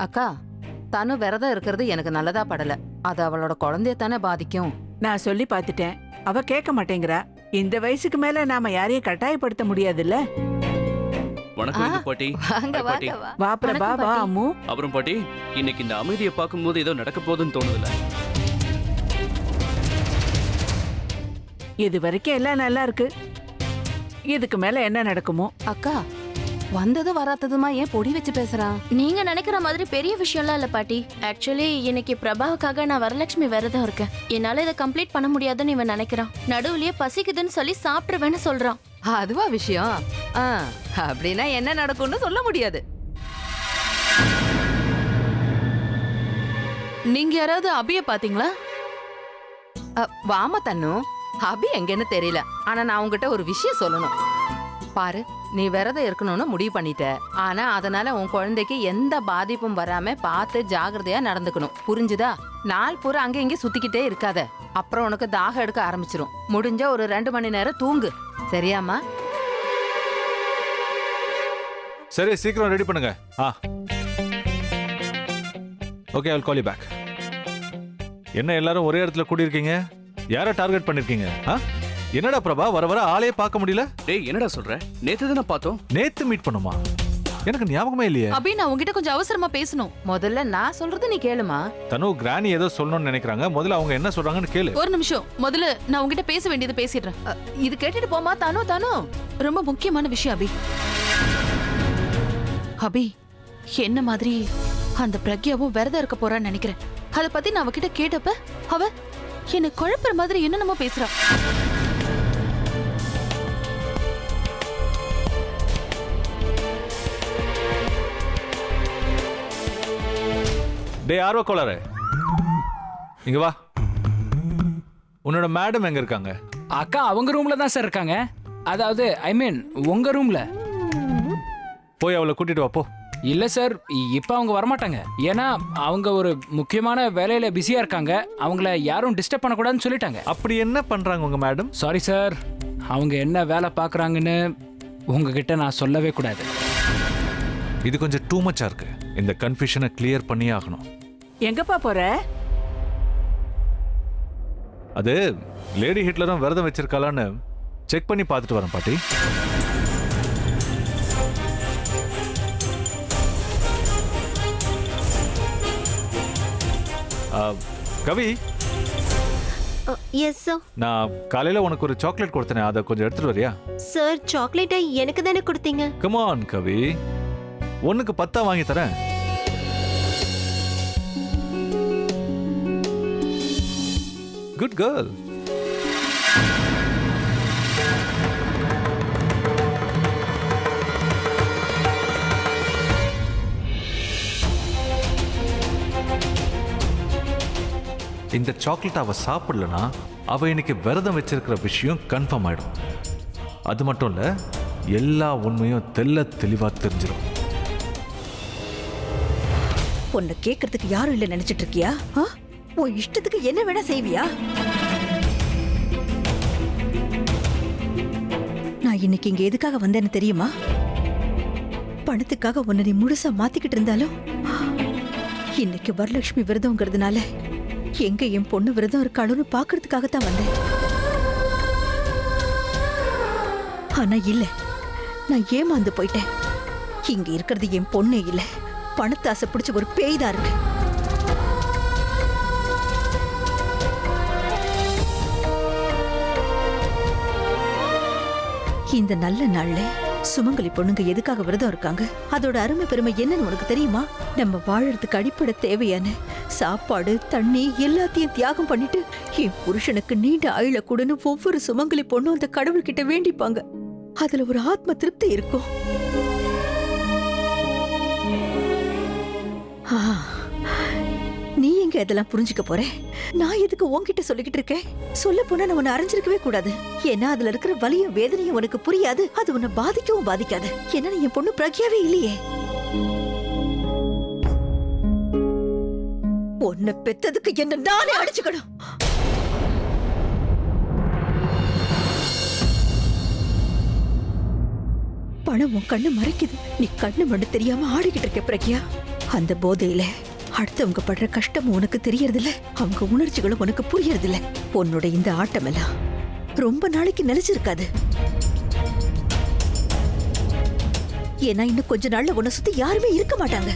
அக்கா, தனு விரதம் இருக்கிறது எனக்கு நல்லதா படல. அது அவளோட குழந்தையத்தானே பாதிக்கும். நான் சொல்லி பார்த்துட்டேன், அவ கேட்க மாட்டேங்கிறா. இந்த வயசுக்கு மேல நாம யாரையும் கட்டாயப்படுத்த முடியாதுல்ல. வணக்கம் பாட்டி. வாங்க Hi, பாட்டி. வாங்க வா. வா பிரபா, வணக்கம் வா பாட்டி. அம்மு. அப்புறம் பாட்டி, இன்னைக்கு இந்த அமைதியை பார்க்கும்போது ஏதோ நடக்க போகுதுன்னு தோணுதுல. இது வரைக்கும் எல்லாம் நல்லா இருக்கு. இதுக்கு மேல என்ன நடக்குமோ. அக்கா, வந்தது வராததுமா ஏன் பொடி வச்சு பேசுறான்? நீங்க நினைக்கிற மாதிரி பெரிய விஷயம்லாம் இல்ல பாட்டி. ஆக்சுவலி இன்னைக்கு பிரபாவுக்காக நான் வரலட்சுமி விரதம் இருக்கேன். என்னால இதை கம்ப்ளீட் பண்ண முடியாதுன்னு இவன் நினைக்கிறான். நடுவுலயே பசிக்குதுன்னு சொல்லி சாப்பிட்டுருவேன்னு சொல்றான். அதுவா விஷயம்? அப்படின்னா என்ன நடக்கும்னு சொல்ல முடியாது. நீங்க யாராவது அபிய பாத்தீங்களா? வாம தன்னு, அபி எங்கன்னு தெரியல. ஆனா நான் உன்கிட்ட ஒரு விஷயம் சொல்லணும். பாரு, நீ விரதம் இருக்கணும்னு முடிவு பண்ணிட்ட. ஆனா அதனால உன் குழந்தைக்கு எந்த பாதிப்பும் வராம பார்த்து ஜாகிரதையா நடந்துக்கணும். புரிஞ்சுதா? நாள் பூரா அங்க இங்க சுத்திக்கிட்டே இருக்காத. அப்புறம் உனக்கு தாகம் எடுக்க ஆரம்பிச்சிரும். முடிஞ்ச ஒரு 2 மணி நேரம் தூங்கு. சரியாமா? சரி, சீக்கிரம் ரெடி பண்ணுங்க. Okay, I will call you back. என்ன எல்லாரும் ஒரே இடத்துல கூடியிருக்கீங்க? யாரை டார்கெட் பண்ணிருக்கீங்க? என்னடா பிரபா, வர வர ஆளே பார்க்க முடியல. டேய், என்னடா சொல்ற? நேத்து தானே பார்த்தோம். நேத்து மீட் பண்ணுமா? எனக்கு ஞாபகமே இல்லையே. அபி, நான் உங்ககிட்ட கொஞ்சம் அவசரமா பேசணும். முதல்ல நான் சொல்றது நீ கேளுமா. தனு, கிராணி ஏதோ சொல்லணும்னு நினைக்கிறாங்க. முதல்ல அவங்க என்ன சொல்றாங்கன்னு கேளு. ஒரு நிமிஷம், முதல்ல நான் உங்ககிட்ட பேச வேண்டியது பேசிடுறேன். இது கேட்டுட்டு போமா. தனு தனு, ரொம்ப முக்கியமான விஷயம் அபி. அபி, என்ன மாதிரி அந்த பிரக்யாவும் விரதம் இருக்க போறான்னு நினைக்கிறேன். அத பத்தி நான் அவகிட்ட கேட்டப்ப அவ என்ன குழப்புற மாதிரி என்னென்னமோ பேசுறா. டே ஆர்வ கோளாறு, இங்க வா. உன்னோட மேடம் எங்க இருக்காங்க? அக்கா அவங்க ரூம்ல தான் சார் இருக்காங்க. அதாவது ஐ மீன் உங்க ரூம்ல. போய் அவளை கூட்டிட்டு வா போ. இல்ல சார், இப்ப அவங்க வரமாட்டாங்க. ஏன்னா அவங்க ஒரு முக்கியமான வேலையில பிஸியா இருக்காங்க. அவங்கள யாரும் டிஸ்டர்ப் பண்ணக்கூடாதுன்னு சொல்லிட்டாங்க. அப்படி என்ன பண்றாங்க உங்க மேடம்? சாரி சார், அவங்க என்ன வேலை பார்க்குறாங்கன்னு உங்ககிட்ட நான் சொல்லவே கூடாது. இது கொஞ்சம் டூ மச்சா இருக்கு. இந்த கன்ஃபியூஷனை கிளியர் பண்ணியே ஆகணும். எங்கப்பா போற? அது லேடி ஹிட்லரும் விரதம் வச்சிருக்காளான்னு செக் பண்ணி பார்த்துட்டு வரேன் பாட்டி. கவி, எஸ் சார். நான் காலையில உனக்கு ஒரு சாக்லேட் கொடுத்தனே, அதை கொஞ்சம் எடுத்துட்டு வரியா? சார், சாக்லேட்டை எனக்கு தானே கொடுத்தீங்க. கம் ஆன் கவி, ஒண்ணுக்கு 10 வாங்கி தரேன். Good girl. இந்த சாக்லேட் அவ சாப்பிடலனா அவ இன்னைக்கு விரதம் வச்சிருக்கிற விஷயம் கன்ஃபார்ம் ஆயிடும். அது மட்டும் இல்ல, எல்லா உண்மையும் தெளிவா தெரிஞ்சிடும். உன்னை கேட்கறதுக்கு யாரும் இல்ல நினைச்சிட்டு இருக்கியா? உன் இஷ்டத்துக்கு என்ன வேணா செய்வியா? நான் இன்னைக்கு இங்க எதுக்காக வந்தேன்னு தெரியுமா? பணத்துக்காக உன்னை நீ முழுசா மாத்திக்கிட்டு இருந்தாலும் இன்னைக்கு வரலட்சுமி விரதம்ங்கிறதுனால எங்க என் பொண்ணு விரதம் இருக்காளுன்னு பாக்குறதுக்காகத்தான் வந்தேன். ஆனா இல்ல, நான் ஏமாந்து போயிட்டேன். இங்க இருக்கிறது என் பொண்ணே இல்ல, பணத்தாசை பிடிச்ச ஒரு பேய் தான் இருக்கு. இந்த நல்ல நாள்ல சுமங்கலி பொண்ணுங்க எதுக்காக விரதம் இருக்காங்க? அதோட அருமை பெருமை என்னன்னு உனக்கு தெரியுமா? நம்ம வாழறதுக்கு அடிப்படை தேவையான சாப்பாடு, தண்ணி எல்லாத்தையும் தியாகம் பண்ணிட்டு என் புருஷனுக்கு நீண்ட ஆயுள கூடன்னு ஒவ்வொரு சுமங்கலி பொண்ணும் அந்த கடவுள்கிட்ட வேண்டிப்பாங்க. அதுல ஒரு ஆத்ம திருப்தி இருக்கும். நீ எங்க இதெல்லாம் புரிஞ்சுக்க போற? நான் எதுக்கு உன்கிட்ட சொல்லிக்கிட்டு இருக்கேன்? சொல்ல போனா நான் உன்னை அறிஞ்சிருக்கவே கூடாது. ஏன்னா அதுல இருக்கிற வலியும் வேதனையும் உனக்கு புரியாது. அது உன்னை பாதிக்கவும் பாதிக்காது. ஏன்னா என் பொண்ணு பிரக்யாவே இல்லையே. உன்னை பெத்ததுக்கு என்ன நானே அடிச்சுக்கணும். பணம் உன் கண்ணு மறைக்குது. நீ கண்ணு மண்ணு தெரியாம ஆடிக்கிட்டு இருக்க பிரக்யா. அந்த போதையில அடுத்தவங்க படுற கஷ்டம் உனக்கு தெரியறதில்ல, அவங்க உணர்ச்சிகளும் உனக்கு புரியறதில்ல. உன்னோட இந்த ஆட்டம் எல்லாம் ரொம்ப நாளைக்கு நிலைச்சிருக்காது. ஏன்னா இன்னும் கொஞ்ச நாள்ல உன்னை சுத்தி யாருமே இருக்க மாட்டாங்க.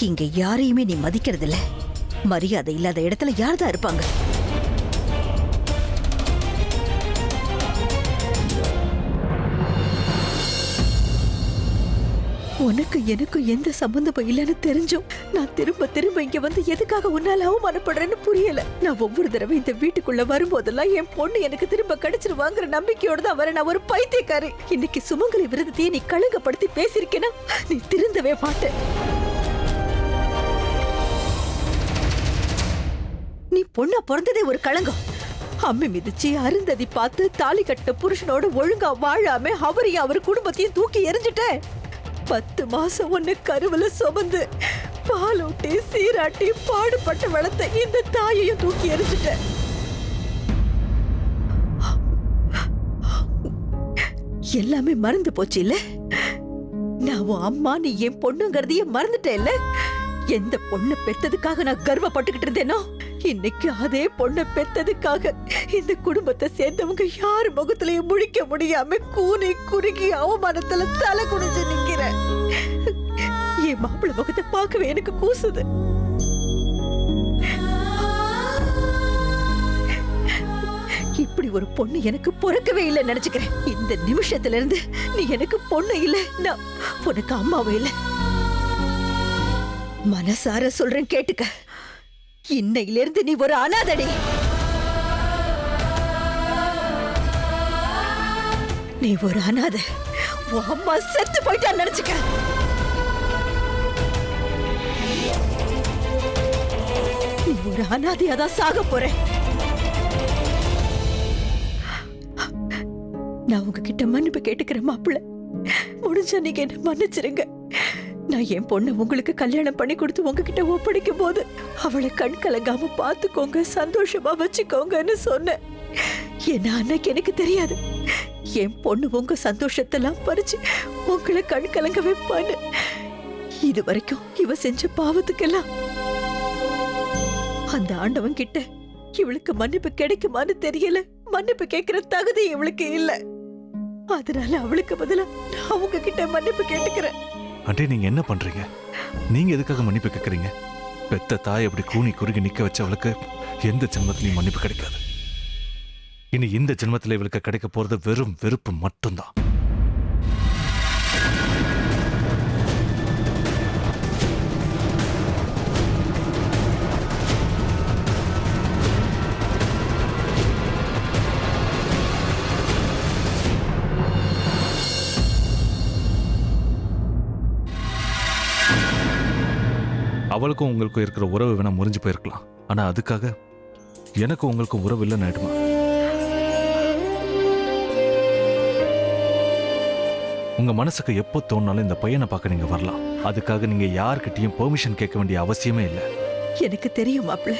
இங்க யாரையுமே நீ மதிக்கிறதில்ல. மரியாதை இல்லாத இடத்துல யார்தான் இருப்பாங்க? உனக்கு எனக்கும் எந்த சம்பந்தமும் இல்லைன்னு தெரிஞ்சும் நான் திரும்ப திரும்ப இங்க வந்து எதுக்காக உன்னால அவமானப்படுறேன்னு புரியல. நான் ஒவ்வொரு தடவை இந்த வீட்டுக்குள்ள வரும்போதெல்லாம் என் பொண்ணு எனக்கு திரும்ப கிடைச்சிருவாங்கிற நம்பிக்கையோட தான் வர. நான் ஒரு பைத்தியக்காரி. இன்னைக்கு சுமங்கலி விரதத்தையே நீ களங்கப்படுத்தி பேசிருக்கேன்னா நீ திருந்தவே மாட்ட. நீ பொண்ணா பிறந்ததே ஒரு களங்கம். அம்மி மிதிச்சு அருந்ததி பார்த்து தாலி கட்ட புருஷனோட ஒழுங்கா வாழாம அவரையும் அவர் குடும்பத்தையும் தூக்கி எறிஞ்சிட்ட. 10 மாசம் ஒன்னு கருவில சுமந்து பாலூட்டி சீராட்டி பாடுபட்ட வளர்த்த இந்த தாயையும் தூக்கி எறிஞ்சிட்ட. எல்லாமே மறந்து போச்சு இல்ல? நான் உன் அம்மா, நீ என் பொண்ணுங்கிறதையே மறந்துட்டேன் இல்ல? எந்த பொண்ணு பெத்ததுக்காக நான் கர்வப்பட்டுக்கிட்டு இருந்தேனோ இன்னைக்கு அதே பொண்ணை பெத்ததுக்காக இந்த குடும்பத்தை சேர்ந்தவங்க யார் முகத்திலையும் முழிக்க முடியாம கூனி குறுகி அவமானத்துல தலை குனிஞ்சு நிக்கிற. என் மாப்பிள்ளை முகத்தை பார்க்கவே எனக்கு கூசுது. இப்படி ஒரு பொண்ணு எனக்கு பிறக்கவே இல்லை நினைச்சுக்கிறேன். இந்த நிமிஷத்துல இருந்து நீ எனக்கு பொண்ணு இல்ல, நான் உனக்கு அம்மாவும் இல்ல. மனசார சொல்றேன் கேட்டுக்க. இன்னையிலிருந்து நீ ஒரு அனாதடி. நீ ஒரு அனாதை. உன் அம்மா செத்து போயிட்டா நினைச்சுக்க. நீ ஒரு அனாதையாதான் சாக போற. நான் உங்ககிட்ட மன்னிப்பு கேட்டுக்கிறேன் மாப்பிள்ள. முடிஞ்சா நீங்க என்ன மன்னிச்சிருங்க. நான் என் பொண்ணை உங்களுக்கு கல்யாணம் பண்ணி கொடுத்து உங்ககிட்ட ஒப்படைக்கும் போது அவளை கண் கலங்காம பாத்துக்கோங்க, சந்தோஷமா வச்சுக்கோங்கன்னு சொன்னேன். ஏன்னா அன்னைக்கு எனக்கு தெரியாது என் பொண்ணு உங்க சந்தோஷத்தெல்லாம் பறிச்சு உங்களை கண் கலங்க வைப்பான்னு. இது வரைக்கும் இவ செஞ்ச பாவத்துக்கெல்லாம் அந்த ஆண்டவன் கிட்ட இவளுக்கு மன்னிப்பு கிடைக்குமான்னு தெரியல. மன்னிப்பு கேட்கிற தகுதி இவளுக்கு இல்ல. அதனால அவளுக்கு பதிலா நான் உங்ககிட்ட மன்னிப்பு கேட்டுக்கிறேன். ஆண்டி, நீங்க என்ன பண்றீங்க? நீங்க எதுக்காக மன்னிப்பு கேட்கறீங்க? பெத்த தாய் அப்படி கூனி குறுகி நிக்க வச்சவளுக்கு எந்த ஜென்மத்திலையும் மன்னிப்பு கிடைக்காது. இனி இந்த ஜென்மத்தில் இவளுக்கு கிடைக்க போறது வெறும் வெறுப்பு மட்டும்தான். அவளுக்கும் உங்களுக்கும் இருக்கிற உறவு வேணா முறிஞ்சு போயிருக்கலாம். ஆனா அதுக்காக எனக்கும் உங்களுக்கும் உறவு இல்லைன்னு ஆயிடுமா? உங்க மனசுக்கு எப்போ தோணுனாலும் இந்த பையனை பார்க்க நீங்க வரலாம். அதுக்காக நீங்க யார்கிட்டயும் பெர்மிஷன் கேட்க வேண்டிய அவசியமே இல்லை. எனக்கு தெரியும் மாப்பிள்ள,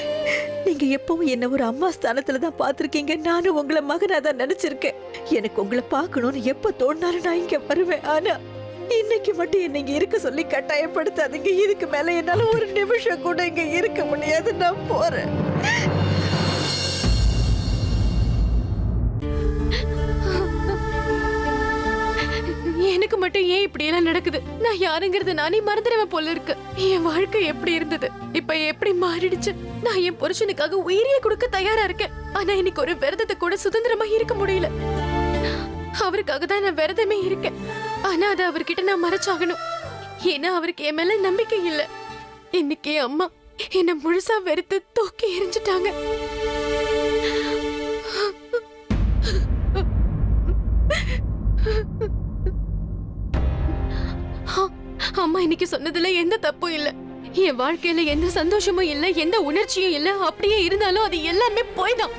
நீங்க எப்பவும் என்ன ஒரு அம்மா ஸ்தானத்துல தான் பாத்திருக்கீங்க. நானும் உங்களை மகனா தான் நினைச்சிருக்கேன். எனக்கு உங்களை பார்க்கணும்னு எப்ப தோணுனாலும் நான் இங்க வருவேன். ஆனா இன்னைக்கு மட்டும் என்ன இங்க இருக்க சொல்லி கட்டாயப்படுத்தாதீங்க. இதுக்கு மேல என்னால ஒரு நிமிஷம் கூட இங்க இருக்க முடியாது. நான் போறேன். எனக்கு மட்டும் ஏன் இப்படி எல்லாம் நடக்குது? நான் யாருங்கிறது நானே மறந்துடுவேன் போல இருக்கு. என் வாழ்க்கை எப்படி இருந்தது இப்ப எப்படி மாறிடுச்சு. நான் என் புருஷனுக்காக உயிரியை கொடுக்க தயாரா இருக்கேன். ஆனா இன்னைக்கு ஒரு விரதத்தை கூட சுதந்திரமா இருக்க முடியல. அவருக்காக தான் நான் விரதமே இருக்கேன். ஆனா அதை அவர்கிட்ட நான் மறைச்சாகணும். ஏன்னா அவருக்கு என் மேல நம்பிக்கை இல்ல. இன்னைக்கு அம்மா என்ன முழுசா வெறுத்து தூக்கி எறிஞ்சிட்டாங்க. அம்மா இன்னைக்கு சொன்னதுல எந்த தப்பும் இல்ல. என் வாழ்க்கையில எந்த சந்தோஷமும் இல்ல, எந்த உணர்ச்சியும் இல்ல. அப்படியே இருந்தாலும் அது எல்லாமே போய்தான்.